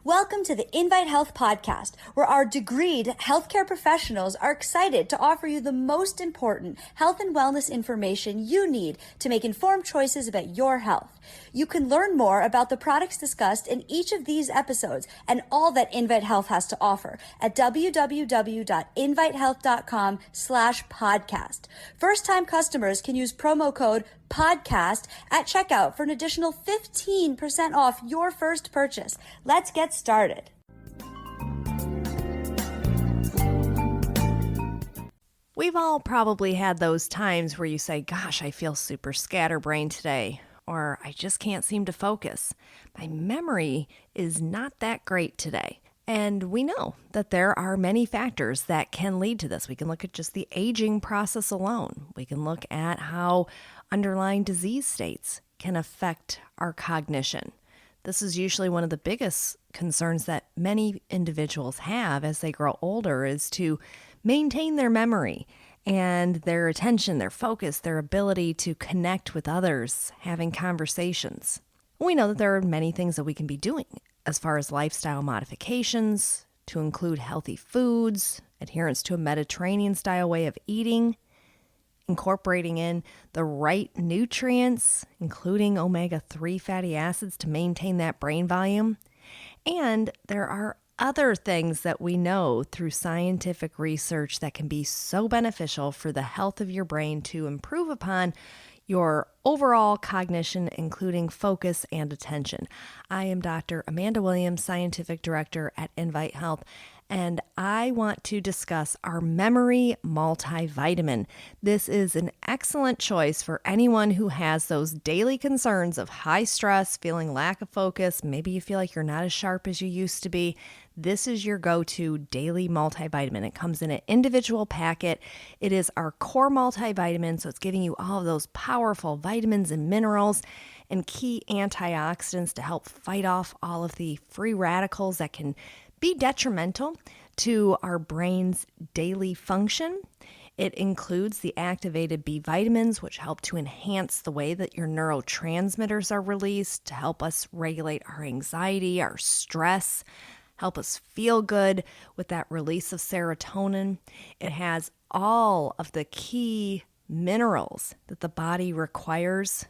Welcome to the Invite Health podcast, where our degreed healthcare professionals are excited to offer you the most important health and wellness information you need to make informed choices about your health. You can learn more about the products discussed in each of these episodes and all that Invite Health has to offer at www.invitehealth.com/podcast. First-time customers can use promo code podcast at checkout for an additional 15% off your first purchase. Let's get started. We've all probably had those times where you say, gosh, I feel super scatterbrained today, or I just can't seem to focus. My memory is not that great today. And we know that there are many factors that can lead to this. We can look at just the aging process alone. We can look at how underlying disease states can affect our cognition. This is usually one of the biggest concerns that many individuals have as they grow older, is to maintain their memory and their attention, their focus, their ability to connect with others, having conversations. We know that there are many things that we can be doing as far as lifestyle modifications, to include healthy foods, adherence to a Mediterranean style way of eating, incorporating in the right nutrients, including omega-3 fatty acids to maintain that brain volume. And there are other things that we know through scientific research that can be so beneficial for the health of your brain to improve upon your overall cognition, including focus and attention. I am Dr. Amanda Williams, Scientific Director at Invite Health, and I want to discuss our memory multivitamin. This is an excellent choice for anyone who has those daily concerns of high stress, feeling lack of focus. Maybe you feel like you're not as sharp as you used to be. This is your go-to daily multivitamin. It comes in an individual packet. It is our core multivitamin, so it's giving you all of those powerful vitamins and minerals and key antioxidants to help fight off all of the free radicals that can be detrimental to our brain's daily function. It includes the activated B vitamins, which help to enhance the way that your neurotransmitters are released, to help us regulate our anxiety, our stress, help us feel good with that release of serotonin. It has all of the key minerals that the body requires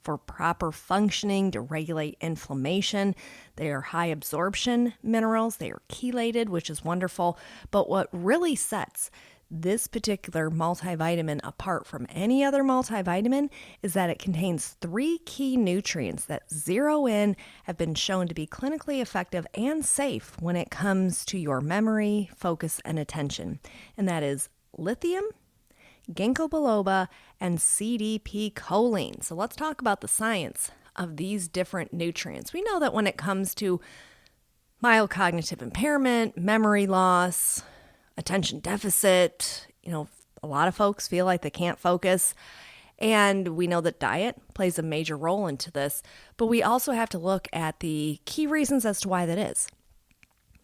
for proper functioning to regulate inflammation. They are high absorption minerals. They are chelated, which is wonderful. But what really sets this particular multivitamin apart from any other multivitamin is that it contains 3 key nutrients that zero in have been shown to be clinically effective and safe when it comes to your memory, focus, and attention. And that is lithium, ginkgo biloba, and CDP choline. So let's talk about the science of these different nutrients. We know that when it comes to mild cognitive impairment, memory loss, attention deficit, a lot of folks feel like they can't focus. And we know that diet plays a major role into this, but we also have to look at the key reasons as to why that is.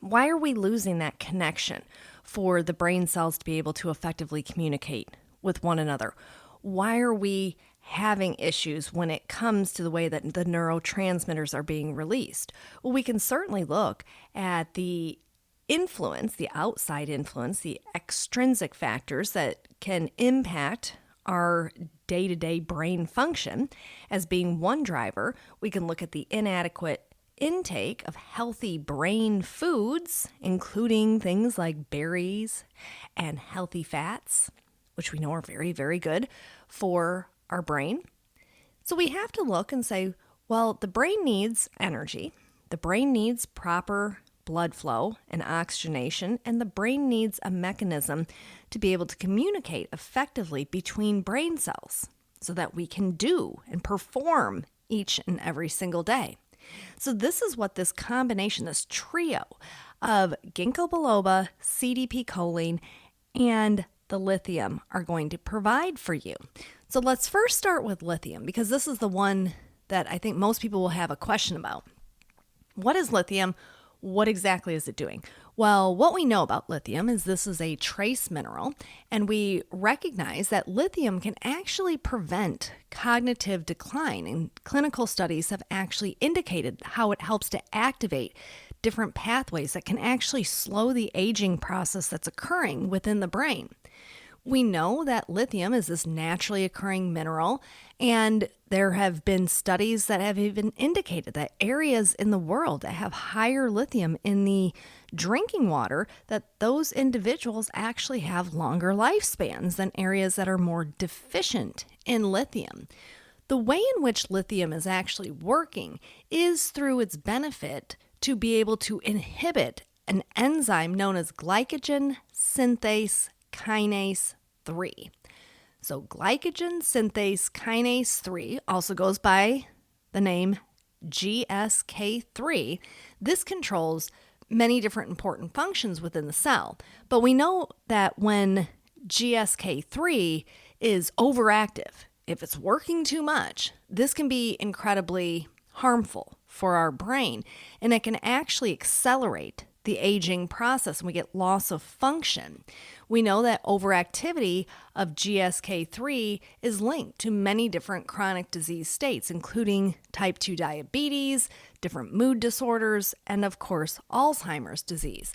Why are we losing that connection for the brain cells to be able to effectively communicate with one another? Why are we having issues when it comes to the way that the neurotransmitters are being released? Well, we can certainly look at the influence, the outside influence, the extrinsic factors that can impact our day-to-day brain function as being one driver. We can look at the inadequate intake of healthy brain foods, including things like berries and healthy fats, which we know are very, very good for our brain. So we have to look and say, well, the brain needs energy, the brain needs proper blood flow and oxygenation, and the brain needs a mechanism to be able to communicate effectively between brain cells so that we can do and perform each and every single day. So this is what this combination, this trio of ginkgo biloba, CDP choline, and the lithium are going to provide for you. So let's first start with lithium, because this is the one that I think most people will have a question about. What is lithium? What exactly is it doing? Well, what we know about lithium is this is a trace mineral, and we recognize that lithium can actually prevent cognitive decline, and clinical studies have actually indicated how it helps to activate different pathways that can actually slow the aging process that's occurring within the brain. We know that lithium is this naturally occurring mineral, and there have been studies that have even indicated that areas in the world that have higher lithium in the drinking water, that those individuals actually have longer lifespans than areas that are more deficient in lithium. The way in which lithium is actually working is through its benefit to be able to inhibit an enzyme known as glycogen synthase kinase 3. So glycogen synthase kinase 3 also goes by the name GSK3. This controls many different important functions within the cell. But we know that when GSK3 is overactive, if it's working too much, this can be incredibly harmful for our brain, and it can actually accelerate the aging process and we get loss of function. We know that overactivity of GSK3 is linked to many different chronic disease states, including type 2 diabetes, different mood disorders, and of course, Alzheimer's disease.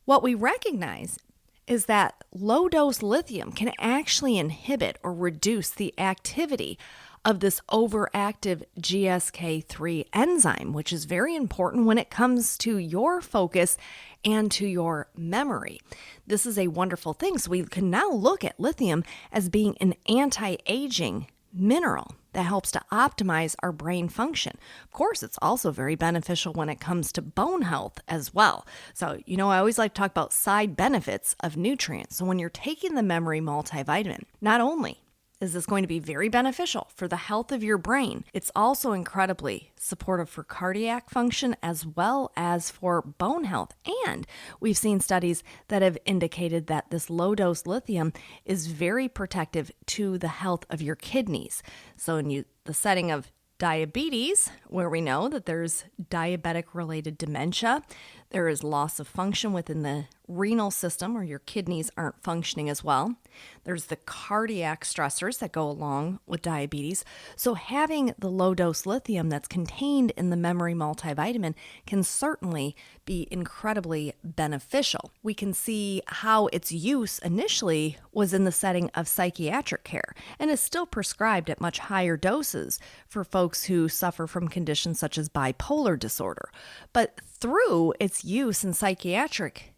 What we recognize is that low-dose lithium can actually inhibit or reduce the activity of this overactive GSK3 enzyme, which is very important when it comes to your focus and to your memory. This is a wonderful thing. So we can now look at lithium as being an anti-aging mineral that helps to optimize our brain function. Of course, it's also very beneficial when it comes to bone health as well. So, I always like to talk about side benefits of nutrients. So when you're taking the memory multivitamin, not only is this going to be very beneficial for the health of your brain, it's also incredibly supportive for cardiac function as well as for bone health. And we've seen studies that have indicated that this low-dose lithium is very protective to the health of your kidneys. So in the setting of diabetes, where we know that there's diabetic-related dementia, there is loss of function within the renal system, where your kidneys aren't functioning as well. There's the cardiac stressors that go along with diabetes. So having the low-dose lithium that's contained in the memory multivitamin can certainly be incredibly beneficial. We can see how its use initially was in the setting of psychiatric care and is still prescribed at much higher doses for folks who suffer from conditions such as bipolar disorder. But through its use in psychiatric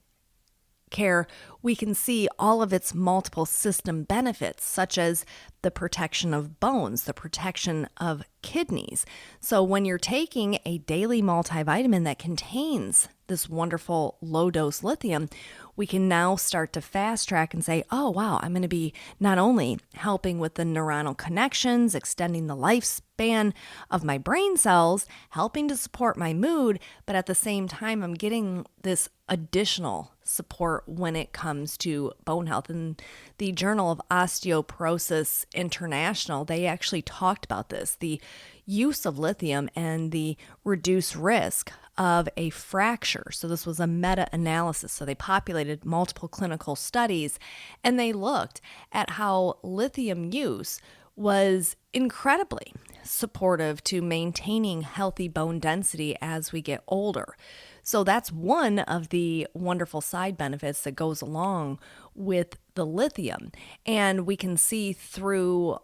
care, we can see all of its multiple system benefits, such as the protection of bones, the protection of kidneys. So when you're taking a daily multivitamin that contains this wonderful low-dose lithium, we can now start to fast track and say, oh, wow, I'm going to be not only helping with the neuronal connections, extending the lifespan of my brain cells, helping to support my mood, but at the same time, I'm getting this additional support when it comes to bone health. In the Journal of Osteoporosis International, they actually talked about this, the use of lithium and the reduced risk of a fracture. So this was a meta-analysis. So they populated multiple clinical studies and they looked at how lithium use was incredibly supportive to maintaining healthy bone density as we get older. So that's one of the wonderful side benefits that goes along with the lithium. And we can see through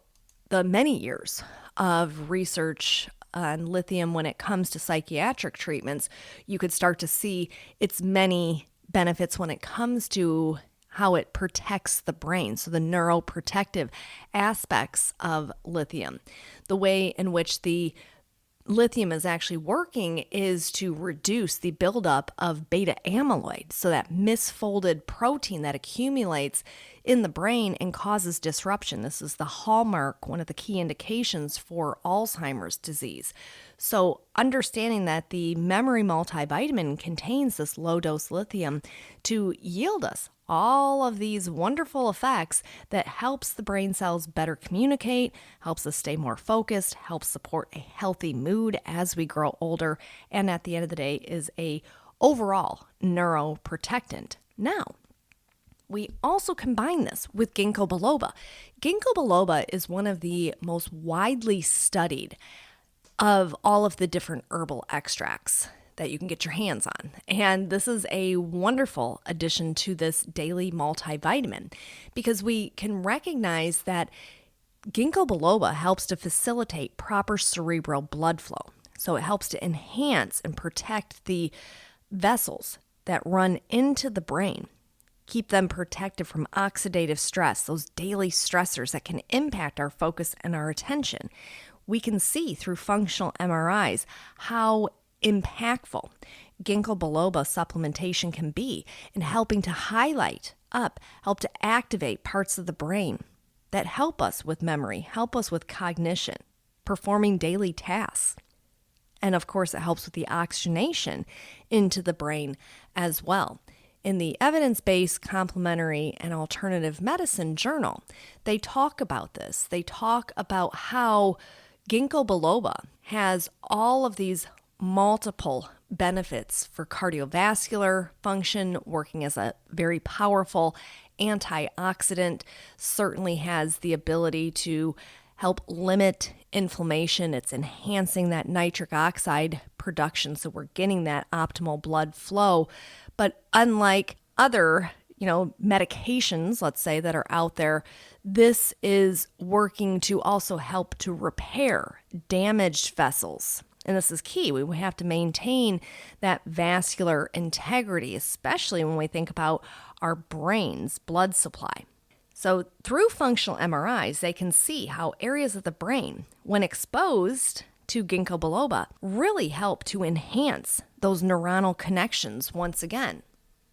the many years of research on lithium when it comes to psychiatric treatments, you could start to see its many benefits when it comes to how it protects the brain. So the neuroprotective aspects of lithium, the way in which the lithium is actually working is to reduce the buildup of beta amyloid, so that misfolded protein that accumulates in the brain and causes disruption. This is the hallmark, one of the key indications for Alzheimer's disease. So understanding that the memory multivitamin contains this low-dose lithium to yield us all of these wonderful effects that helps the brain cells better communicate, helps us stay more focused, helps support a healthy mood as we grow older, and at the end of the day is a overall neuroprotectant. Now, we also combine this with ginkgo biloba. Ginkgo biloba is one of the most widely studied of all of the different herbal extracts that you can get your hands on. And this is a wonderful addition to this daily multivitamin because we can recognize that ginkgo biloba helps to facilitate proper cerebral blood flow. So it helps to enhance and protect the vessels that run into the brain, keep them protected from oxidative stress, those daily stressors that can impact our focus and our attention. We can see through functional MRIs how impactful ginkgo biloba supplementation can be in helping to help to activate parts of the brain that help us with memory, help us with cognition, performing daily tasks. And of course, it helps with the oxygenation into the brain as well. In the Evidence-Based Complementary and Alternative Medicine Journal, they talk about this. They talk about how ginkgo biloba has all of these multiple benefits for cardiovascular function, working as a very powerful antioxidant, certainly has the ability to help limit inflammation. It's enhancing that nitric oxide production, so we're getting that optimal blood flow. But unlike other, medications, let's say, that are out there, this is working to also help to repair damaged vessels. And this is key. We have to maintain that vascular integrity, especially when we think about our brain's blood supply. So through functional MRIs, they can see how areas of the brain, when exposed to ginkgo biloba, really help to enhance those neuronal connections once again.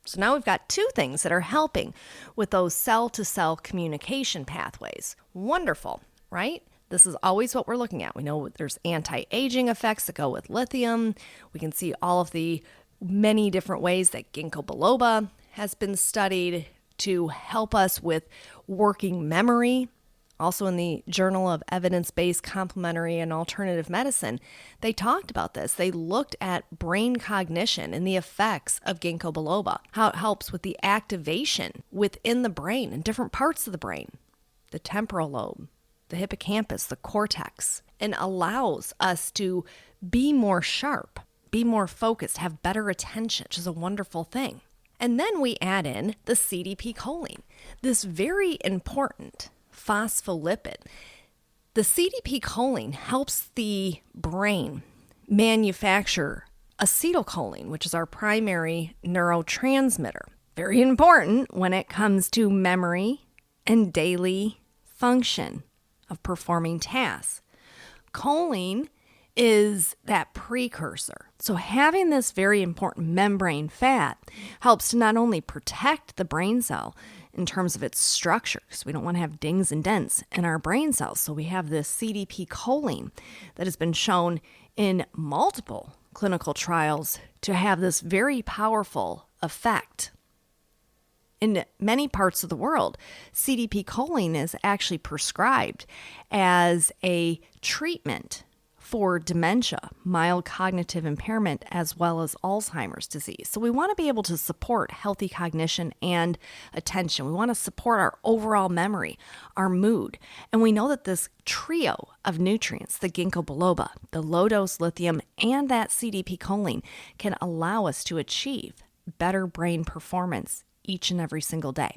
So now we've got two things that are helping with those cell-to-cell communication pathways. Wonderful, right? This is always what we're looking at. We know there's anti-aging effects that go with lithium. We can see all of the many different ways that ginkgo biloba has been studied to help us with working memory. Also in the Journal of Evidence-Based Complementary and Alternative Medicine, they talked about this. They looked at brain cognition and the effects of ginkgo biloba, how it helps with the activation within the brain and different parts of the brain, the temporal lobe, the hippocampus, the cortex, and allows us to be more sharp, be more focused, have better attention, which is a wonderful thing. And then we add in the CDP choline, this very important phospholipid. The CDP choline helps the brain manufacture acetylcholine, which is our primary neurotransmitter. Very important when it comes to memory and daily function of performing tasks. Choline is that precursor. So having this very important membrane fat helps to not only protect the brain cell in terms of its structure, because we don't want to have dings and dents in our brain cells. So we have this CDP choline that has been shown in multiple clinical trials to have this very powerful effect. In many parts of the world, CDP choline is actually prescribed as a treatment for dementia, mild cognitive impairment, as well as Alzheimer's disease. So we want to be able to support healthy cognition and attention. We want to support our overall memory, our mood. And we know that this trio of nutrients, the ginkgo biloba, the low-dose lithium, and that CDP choline, can allow us to achieve better brain performance each and every single day.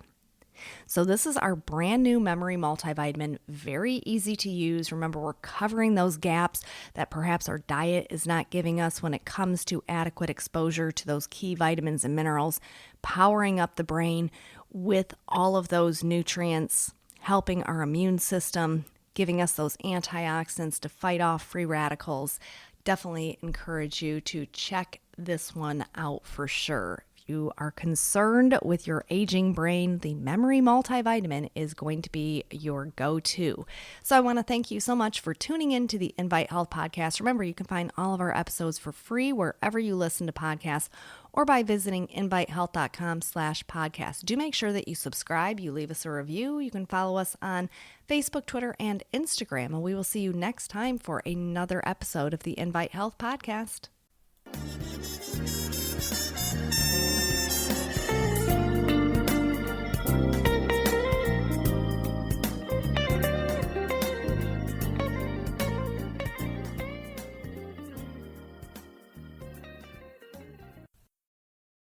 So this is our brand new memory multivitamin, very easy to use. Remember, we're covering those gaps that perhaps our diet is not giving us when it comes to adequate exposure to those key vitamins and minerals, powering up the brain with all of those nutrients, helping our immune system, giving us those antioxidants to fight off free radicals. Definitely encourage you to check this one out for sure. You are concerned with your aging brain, the memory multivitamin is going to be your go-to. So I want to thank you so much for tuning in to the Invite Health Podcast. Remember, you can find all of our episodes for free wherever you listen to podcasts or by visiting invitehealth.com/podcast. Do make sure that you subscribe, you leave us a review. You can follow us on Facebook, Twitter, and Instagram. And we will see you next time for another episode of the Invite Health Podcast.